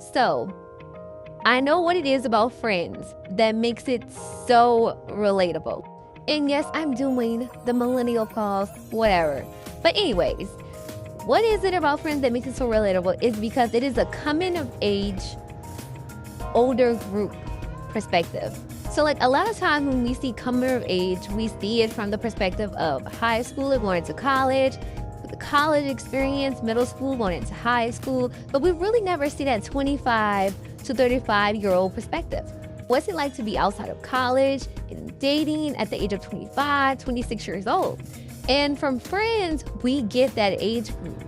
So, I know what it is about Friends that makes it so relatable. And yes, I'm doing the millennial pause, whatever. But anyways, what is it about Friends that makes it so relatable is because it is a coming of age, older group perspective. So like a lot of times when we see coming of age, we see it from the perspective of high school going to college, the college experience, middle school going into high school, but we really never see that 25 to 35-year-old perspective. What's it like to be outside of college and dating at the age of 25, 26 years old? And from Friends, we get that age group.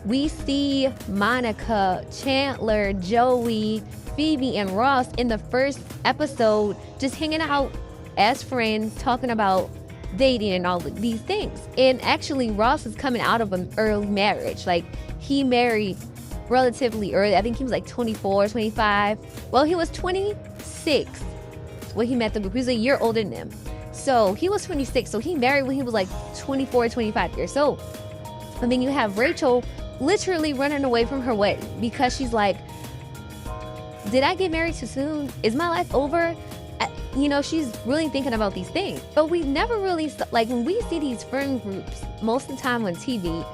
We see Monica, Chandler, Joey, Phoebe, and Ross in the first episode just hanging out as friends, talking about dating and all of these things. And actually, Ross is coming out of an early marriage. Like, he married relatively early. I think he was like 24, 25. Well, he was 26 when he met the group. He was a year older than them. So he was 26. So he married when he was like 24, 25 years old. And then you have Rachel literally running away from her wedding because she's like, did I get married too soon? Is my life over? She's really thinking about these things. But we never really, like when we see these friend groups, most of the time on TV,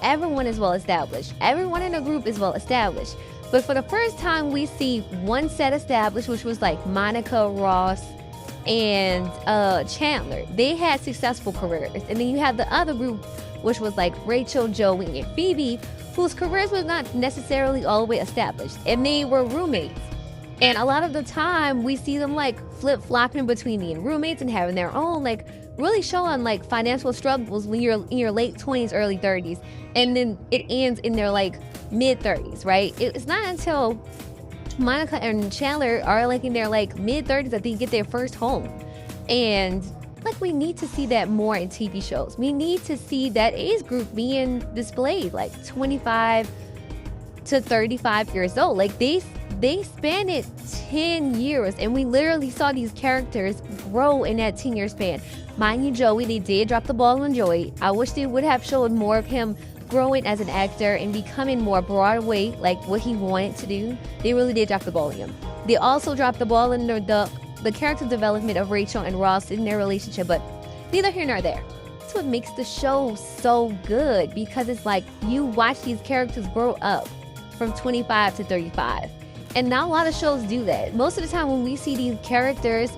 everyone is well established. Everyone in a group is well established. But for the first time, we see one set established, which was like Monica, Ross, and Chandler. They had successful careers. And then you have the other group, which was like Rachel, Joey, and Phoebe, whose careers was not necessarily all the way established. And they were roommates. And a lot of the time, we see them like flip-flopping between being roommates and having their own, like really showing like financial struggles when you're in your late 20s, early 30s. And then it ends in their like mid 30s, right? It's not until Monica and Chandler are like in their like mid 30s that they get their first home. And like we need to see that more in TV shows. We need to see that age group being displayed, like 25 to 35 years old. Like they spanned it 10 years, and we literally saw these characters grow in that 10-year span. Mind you, Joey, they did drop the ball on Joey. I wish they would have shown more of him growing as an actor and becoming more Broadway, like what he wanted to do. They really did drop the ball on him. They also dropped the ball in the character development of Rachel and Ross in their relationship, but neither here nor there. That's what makes the show so good, because it's like you watch these characters grow up from 25 to 35. And not a lot of shows do that. Most of the time when we see these characters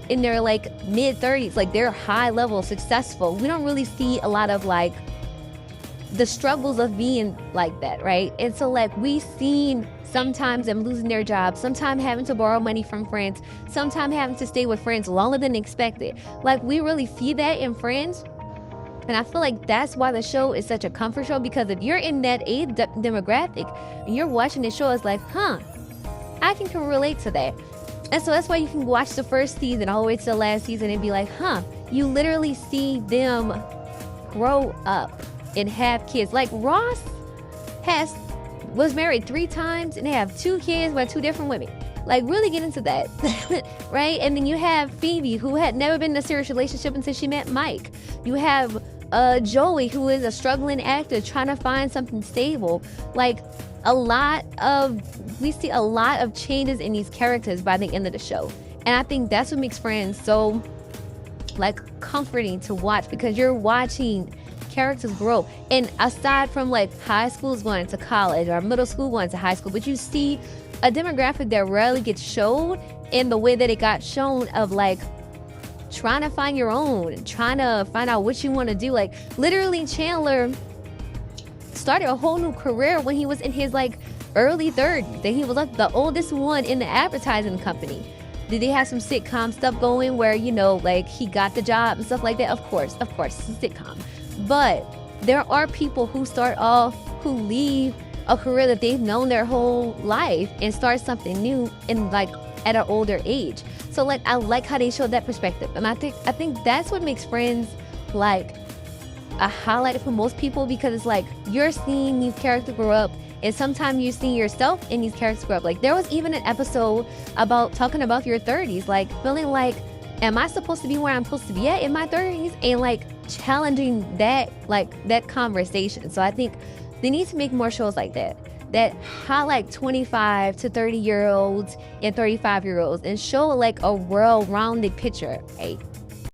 in their like mid 30s, like they're high level successful, we don't really see a lot of like the struggles of being like that, right? And so like we seen sometimes them losing their jobs, sometimes having to borrow money from friends, sometimes having to stay with friends longer than expected. Like we really see that in Friends. And I feel like that's why the show is such a comfort show, because if you're in that age demographic and you're watching the show, it's like, I can relate to that. And so that's why you can watch the first season all the way to the last season and be like, you literally see them grow up and have kids. Like Ross was married 3 times and they have 2 kids by 2 different women. Like really get into that, right? And then you have Phoebe, who had never been in a serious relationship until she met Mike. You have Joey, who is a struggling actor trying to find something stable. Like we see a lot of changes in these characters by the end of the show. And I think that's what makes Friends so like comforting to watch, because you're watching characters grow. And aside from like high schools going to college or middle school going to high school, but you see a demographic that rarely gets shown in the way that it got shown, of like trying to find your own, trying to find out what you want to do. Like literally Chandler started a whole new career when he was in his like early 30s, and he was like the oldest one in the advertising company. Did they have some sitcom stuff going where, like he got the job and stuff like that? Of course, it's a sitcom. But there are people who start off, who leave a career that they've known their whole life and start something new in like at an older age. So like I like how they showed that perspective, and I think that's what makes Friends like a highlight for most people, because it's like you're seeing these characters grow up, and sometimes you're seeing yourself in these characters grow up. Like there was even an episode about talking about your 30s, like feeling like, am I supposed to be where I'm supposed to be at in my 30s? And like challenging that conversation. So I think they need to make more shows like that. that highlight 25 to 30-year-olds and 35-year-olds and show like a well-rounded picture, right?